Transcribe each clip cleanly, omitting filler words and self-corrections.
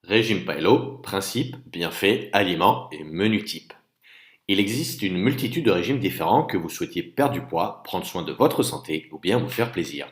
Régime Paléo, principe, bienfaits, aliments et menu type. Il existe une multitude de régimes différents que vous souhaitiez perdre du poids, prendre soin de votre santé ou bien vous faire plaisir.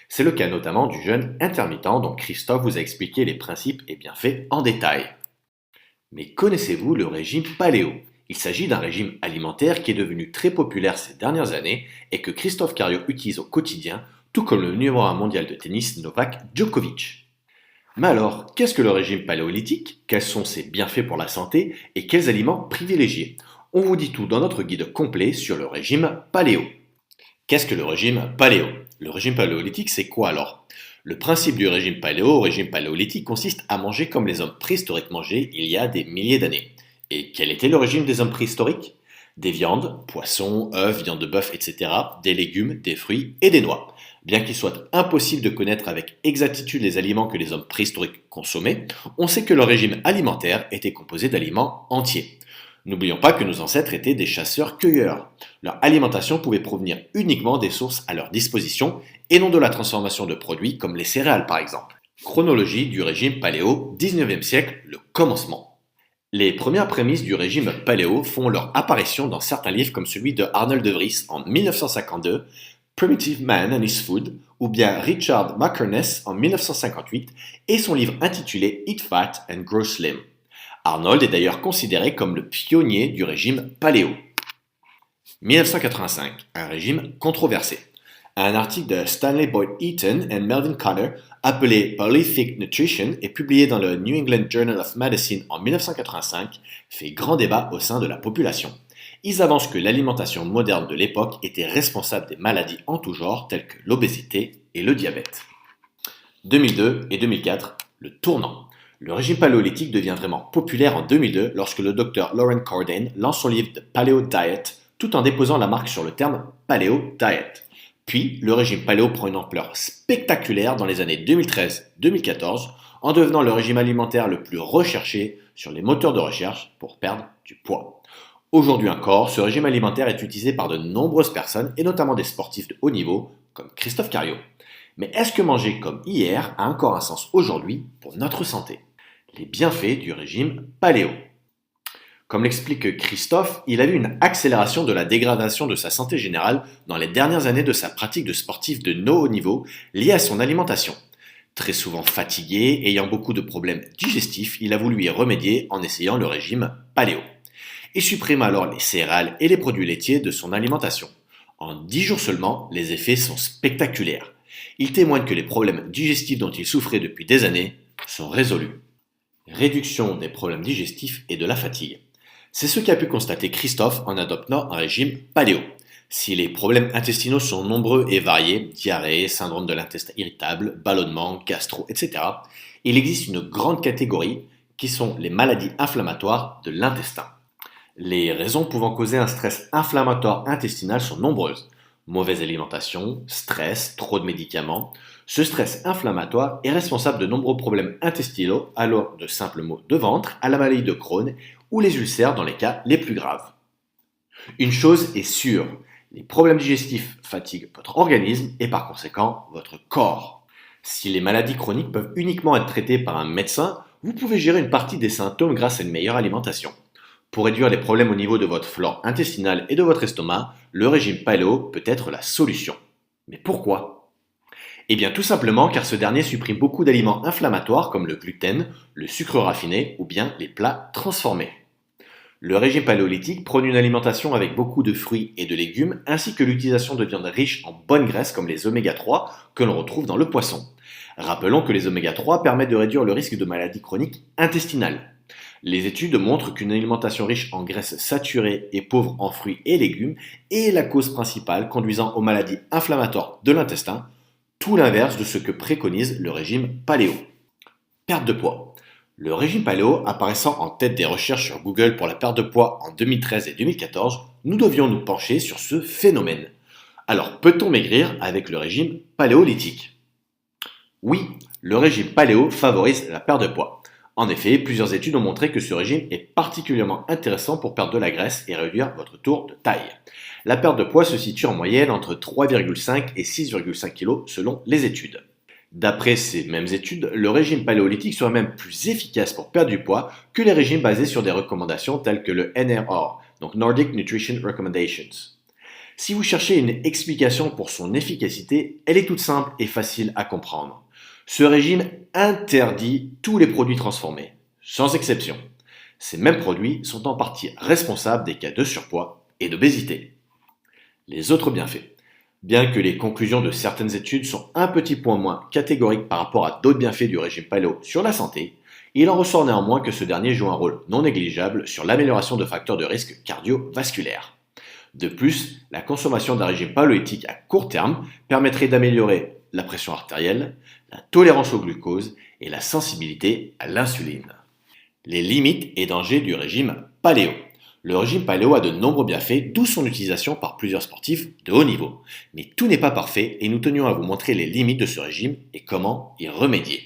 C'est le cas notamment du jeûne intermittent dont Christophe vous a expliqué les principes et bienfaits en détail. Mais connaissez-vous le régime Paléo? Il s'agit d'un régime alimentaire qui est devenu très populaire ces dernières années et que Christophe Cario utilise au quotidien, tout comme le numéro 1 mondial de tennis Novak Djokovic. Mais alors, qu'est-ce que le régime paléolithique? Quels sont ses bienfaits pour la santé et quels aliments privilégier? On vous dit tout dans notre guide complet sur le régime paléo. Qu'est-ce que le régime paléo? Le régime paléolithique, c'est quoi alors? Le principe du régime paléo au régime paléolithique consiste à manger comme les hommes préhistoriques mangeaient il y a des milliers d'années. Et quel était le régime des hommes préhistoriques? Des viandes, poissons, œufs, viande de bœuf, etc., des légumes, des fruits et des noix. Bien qu'il soit impossible de connaître avec exactitude les aliments que les hommes préhistoriques consommaient, on sait que leur régime alimentaire était composé d'aliments entiers. N'oublions pas que nos ancêtres étaient des chasseurs-cueilleurs. Leur alimentation pouvait provenir uniquement des sources à leur disposition et non de la transformation de produits comme les céréales par exemple. Chronologie du régime paléo, 19e siècle, le commencement. Les premières prémices du régime paléo font leur apparition dans certains livres comme celui de Arnold de Vries en 1952, Primitive Man and His Food, ou bien Richard Mackernes en 1958, et son livre intitulé Eat Fat and Grow Slim. Arnold est d'ailleurs considéré comme le pionnier du régime paléo. 1985, un régime controversé. Un article de Stanley Boyd Eaton et Melvin Carter appelé Prolific Nutrition et publié dans le New England Journal of Medicine en 1985 fait grand débat au sein de la population. Ils avancent que l'alimentation moderne de l'époque était responsable des maladies en tout genre telles que l'obésité et le diabète. 2002 et 2004, le tournant. Le régime paléolithique devient vraiment populaire en 2002 lorsque le docteur Lauren Cordain lance son livre The Paleo Diet tout en déposant la marque sur le terme Paleo Diet. Puis, le régime paléo prend une ampleur spectaculaire dans les années 2013-2014 en devenant le régime alimentaire le plus recherché sur les moteurs de recherche pour perdre du poids. Aujourd'hui encore, ce régime alimentaire est utilisé par de nombreuses personnes et notamment des sportifs de haut niveau comme Christophe Cario. Mais est-ce que manger comme hier a encore un sens aujourd'hui pour notre santé? Les bienfaits du régime paléo. Comme l'explique Christophe, il a vu une accélération de la dégradation de sa santé générale dans les dernières années de sa pratique de sportif de haut niveau liée à son alimentation. Très souvent fatigué, ayant beaucoup de problèmes digestifs, il a voulu y remédier en essayant le régime paléo. Il supprime alors les céréales et les produits laitiers de son alimentation. En 10 jours seulement, les effets sont spectaculaires. Il témoigne que les problèmes digestifs dont il souffrait depuis des années sont résolus. Réduction des problèmes digestifs et de la fatigue. C'est ce qu'a pu constater Christophe en adoptant un régime paléo. Si les problèmes intestinaux sont nombreux et variés, diarrhée, syndrome de l'intestin irritable, ballonnement, gastro, etc., il existe une grande catégorie qui sont les maladies inflammatoires de l'intestin. Les raisons pouvant causer un stress inflammatoire intestinal sont nombreuses. Mauvaise alimentation, stress, trop de médicaments. Ce stress inflammatoire est responsable de nombreux problèmes intestinaux, allant de simples maux de ventre à la maladie de Crohn ou les ulcères dans les cas les plus graves. Une chose est sûre, les problèmes digestifs fatiguent votre organisme et par conséquent votre corps. Si les maladies chroniques peuvent uniquement être traitées par un médecin, vous pouvez gérer une partie des symptômes grâce à une meilleure alimentation. Pour réduire les problèmes au niveau de votre flore intestinale et de votre estomac, le régime paléo peut être la solution. Mais pourquoi? Eh bien tout simplement car ce dernier supprime beaucoup d'aliments inflammatoires comme le gluten, le sucre raffiné ou bien les plats transformés. Le régime paléolithique prône une alimentation avec beaucoup de fruits et de légumes ainsi que l'utilisation de viandes riches en bonnes graisses comme les oméga 3 que l'on retrouve dans le poisson. Rappelons que les oméga 3 permettent de réduire le risque de maladies chroniques intestinales. Les études montrent qu'une alimentation riche en graisses saturées et pauvre en fruits et légumes est la cause principale conduisant aux maladies inflammatoires de l'intestin, tout l'inverse de ce que préconise le régime paléo. Perte de poids. Le régime paléo apparaissant en tête des recherches sur Google pour la perte de poids en 2013 et 2014, nous devions nous pencher sur ce phénomène. Alors, peut-on maigrir avec le régime paléolithique? Oui, le régime paléo favorise la perte de poids. En effet, plusieurs études ont montré que ce régime est particulièrement intéressant pour perdre de la graisse et réduire votre tour de taille. La perte de poids se situe en moyenne entre 3,5 et 6,5 kg selon les études. D'après ces mêmes études, le régime paléolithique serait même plus efficace pour perdre du poids que les régimes basés sur des recommandations telles que le NRR, donc Nordic Nutrition Recommendations. Si vous cherchez une explication pour son efficacité, elle est toute simple et facile à comprendre. Ce régime interdit tous les produits transformés, sans exception. Ces mêmes produits sont en partie responsables des cas de surpoids et d'obésité. Les autres bienfaits. Bien que les conclusions de certaines études sont un petit point moins catégoriques par rapport à d'autres bienfaits du régime paléo sur la santé, il en ressort néanmoins que ce dernier joue un rôle non négligeable sur l'amélioration de facteurs de risque cardiovasculaires. De plus, la consommation d'un régime paléolithique à court terme permettrait d'améliorer la pression artérielle, la tolérance au glucose et la sensibilité à l'insuline. Les limites et dangers du régime paléo. Le régime paléo a de nombreux bienfaits, d'où son utilisation par plusieurs sportifs de haut niveau. Mais tout n'est pas parfait et nous tenions à vous montrer les limites de ce régime et comment y remédier.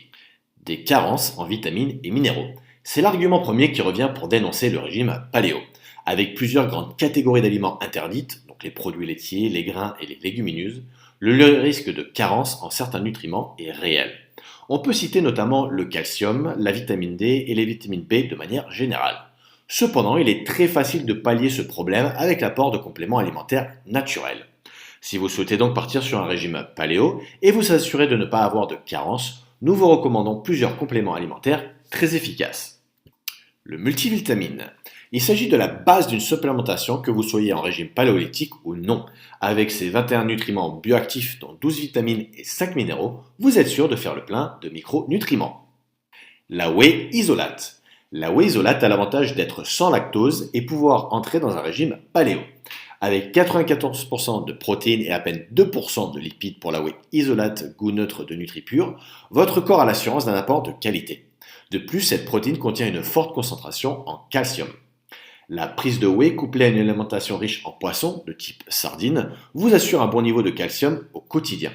Des carences en vitamines et minéraux. C'est l'argument premier qui revient pour dénoncer le régime paléo. Avec plusieurs grandes catégories d'aliments interdites, donc les produits laitiers, les grains et les légumineuses, le risque de carence en certains nutriments est réel. On peut citer notamment le calcium, la vitamine D et les vitamines B de manière générale. Cependant, il est très facile de pallier ce problème avec l'apport de compléments alimentaires naturels. Si vous souhaitez donc partir sur un régime paléo et vous assurer de ne pas avoir de carence, nous vous recommandons plusieurs compléments alimentaires très efficaces. Le multivitamine. Il s'agit de la base d'une supplémentation que vous soyez en régime paléolithique ou non. Avec ses 21 nutriments bioactifs dont 12 vitamines et 5 minéraux, vous êtes sûr de faire le plein de micronutriments. La whey isolate. La whey isolate a l'avantage d'être sans lactose et pouvoir entrer dans un régime paléo. Avec 94% de protéines et à peine 2% de lipides pour la whey isolate goût neutre de NutriPure, votre corps a l'assurance d'un apport de qualité. De plus, cette protéine contient une forte concentration en calcium. La prise de whey couplée à une alimentation riche en poissons, de type sardine, vous assure un bon niveau de calcium au quotidien.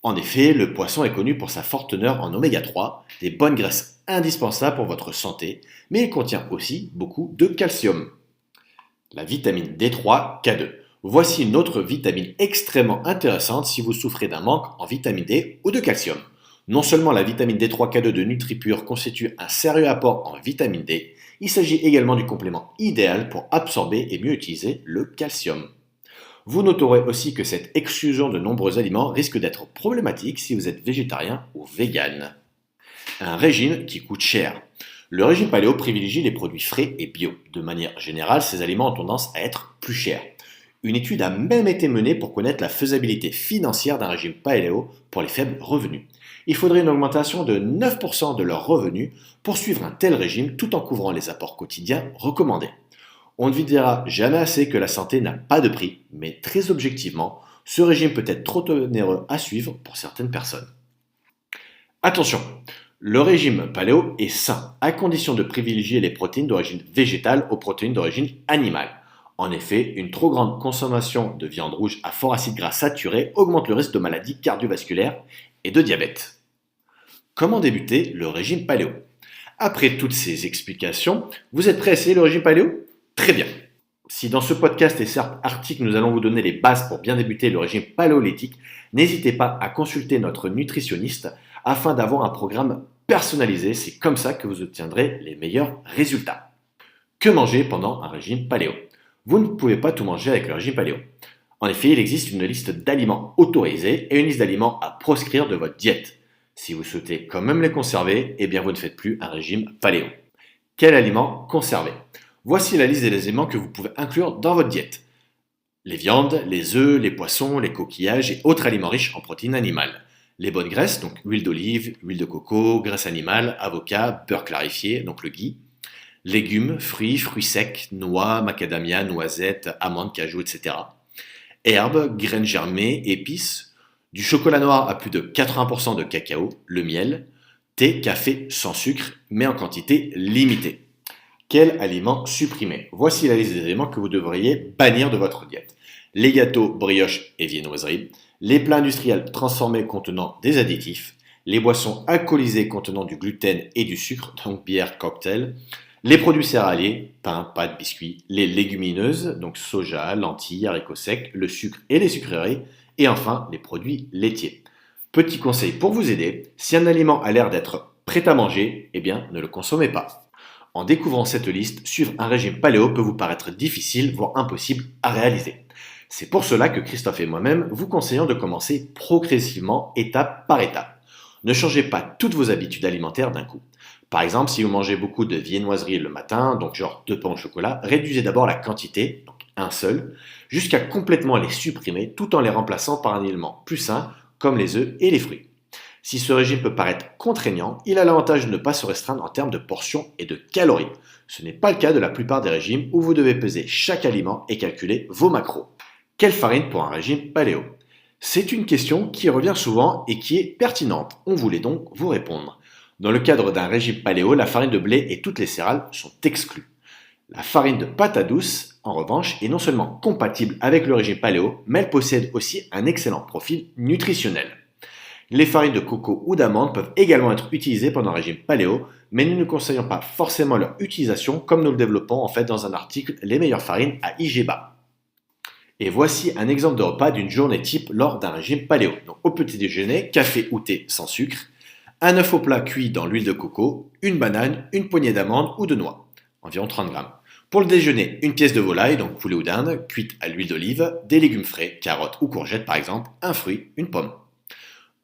En effet, le poisson est connu pour sa forte teneur en oméga 3, des bonnes graisses indispensables pour votre santé, mais il contient aussi beaucoup de calcium. La vitamine D3, K2. Voici une autre vitamine extrêmement intéressante si vous souffrez d'un manque en vitamine D ou de calcium. Non seulement la vitamine D3K2 de NutriPure constitue un sérieux apport en vitamine D, il s'agit également du complément idéal pour absorber et mieux utiliser le calcium. Vous noterez aussi que cette exclusion de nombreux aliments risque d'être problématique si vous êtes végétarien ou vegan. Un régime qui coûte cher. Le régime paléo privilégie les produits frais et bio. De manière générale, ces aliments ont tendance à être plus chers. Une étude a même été menée pour connaître la faisabilité financière d'un régime paléo pour les faibles revenus. Il faudrait une augmentation de 9% de leurs revenus pour suivre un tel régime tout en couvrant les apports quotidiens recommandés. On ne vous dira jamais assez que la santé n'a pas de prix, mais très objectivement, ce régime peut être trop onéreux à suivre pour certaines personnes. Attention, le régime paléo est sain, à condition de privilégier les protéines d'origine végétale aux protéines d'origine animale. En effet, une trop grande consommation de viande rouge à fort acide gras saturé augmente le risque de maladies cardiovasculaires et de diabète. Comment débuter le régime paléo? Après toutes ces explications, vous êtes prêts à essayer le régime paléo? Très bien. Si dans ce podcast et certes article nous allons vous donner les bases pour bien débuter le régime paléolithique, n'hésitez pas à consulter notre nutritionniste afin d'avoir un programme personnalisé. C'est comme ça que vous obtiendrez les meilleurs résultats. Que manger pendant un régime paléo? Vous ne pouvez pas tout manger avec le régime paléo. En effet, il existe une liste d'aliments autorisés et une liste d'aliments à proscrire de votre diète. Si vous souhaitez quand même les conserver, eh bien vous ne faites plus un régime paléo. Quels aliments conserver? Voici la liste des aliments que vous pouvez inclure dans votre diète. Les viandes, les œufs, les poissons, les coquillages et autres aliments riches en protéines animales. Les bonnes graisses, donc huile d'olive, huile de coco, graisse animale, avocat, beurre clarifié, donc le ghee. Légumes, fruits, fruits secs, noix, macadamia, noisettes, amandes, cajou, etc. Herbes, graines germées, épices. Du chocolat noir à plus de 80% de cacao, le miel. Thé, café sans sucre, mais en quantité limitée. Quels aliments supprimer? Voici la liste des aliments que vous devriez bannir de votre diète. Les gâteaux, brioches et viennoiseries, les plats industriels transformés contenant des additifs, les boissons alcoolisées contenant du gluten et du sucre, donc bière, cocktail, les produits céréaliers, pain, pâtes, biscuits, les légumineuses, donc soja, lentilles, haricots secs, le sucre et les sucreries, et enfin les produits laitiers. Petit conseil pour vous aider, si un aliment a l'air d'être prêt à manger, eh bien ne le consommez pas. En découvrant cette liste, suivre un régime paléo peut vous paraître difficile, voire impossible à réaliser. C'est pour cela que Christophe et moi-même vous conseillons de commencer progressivement, étape par étape. Ne changez pas toutes vos habitudes alimentaires d'un coup. Par exemple, si vous mangez beaucoup de viennoiseries le matin, donc genre 2 pains au chocolat, réduisez d'abord la quantité, donc un seul, jusqu'à complètement les supprimer tout en les remplaçant par un aliment plus sain comme les œufs et les fruits. Si ce régime peut paraître contraignant, il a l'avantage de ne pas se restreindre en termes de portions et de calories. Ce n'est pas le cas de la plupart des régimes où vous devez peser chaque aliment et calculer vos macros. Quelle farine pour un régime paléo? C'est une question qui revient souvent et qui est pertinente. On voulait donc vous répondre. Dans le cadre d'un régime paléo, la farine de blé et toutes les céréales sont exclues. La farine de patate douce, en revanche, est non seulement compatible avec le régime paléo, mais elle possède aussi un excellent profil nutritionnel. Les farines de coco ou d'amande peuvent également être utilisées pendant un régime paléo, mais nous ne conseillons pas forcément leur utilisation comme nous le développons en fait dans un article Les meilleures farines à IGBA. Et voici un exemple de repas d'une journée type lors d'un régime paléo. Donc au petit déjeuner, café ou thé sans sucre, un œuf au plat cuit dans l'huile de coco, une banane, une poignée d'amandes ou de noix, environ 30 grammes. Pour le déjeuner, une pièce de volaille, donc poulet ou dinde, cuite à l'huile d'olive, des légumes frais, carottes ou courgettes par exemple, un fruit, une pomme.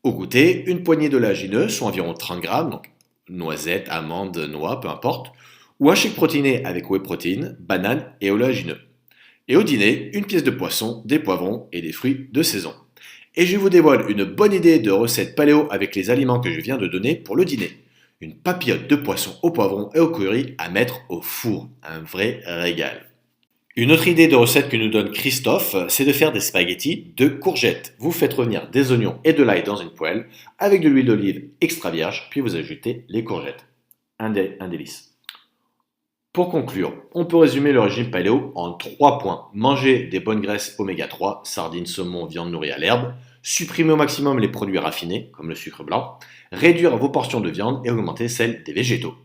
Au goûter, une poignée d'oléagineux, soit environ 30 grammes, donc noisettes, amandes, noix, peu importe, ou un shake protéiné avec whey protein, banane et oléagineux. Et au dîner, une pièce de poisson, des poivrons et des fruits de saison. Et je vous dévoile une bonne idée de recette paléo avec les aliments que je viens de donner pour le dîner. Une papillote de poisson au poivron et au curry à mettre au four, un vrai régal. Une autre idée de recette que nous donne Christophe, c'est de faire des spaghettis de courgettes. Vous faites revenir des oignons et de l'ail dans une poêle avec de l'huile d'olive extra vierge, puis vous ajoutez les courgettes. Un délice. Pour conclure, on peut résumer le régime paléo en 3 points. Manger des bonnes graisses oméga 3, sardines, saumon, viande nourrie à l'herbe, supprimer au maximum les produits raffinés, comme le sucre blanc, réduire vos portions de viande et augmenter celles des végétaux.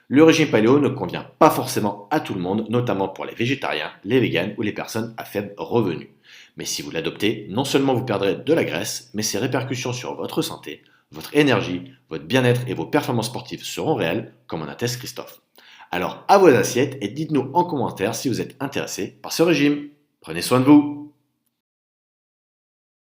Le régime paléo ne convient pas forcément à tout le monde, notamment pour les végétariens, les véganes ou les personnes à faible revenu. Mais si vous l'adoptez, non seulement vous perdrez de la graisse, mais ses répercussions sur votre santé, votre énergie, votre bien-être et vos performances sportives seront réelles, comme en atteste Christophe. Alors à vos assiettes et dites-nous en commentaire si vous êtes intéressé par ce régime. Prenez soin de vous!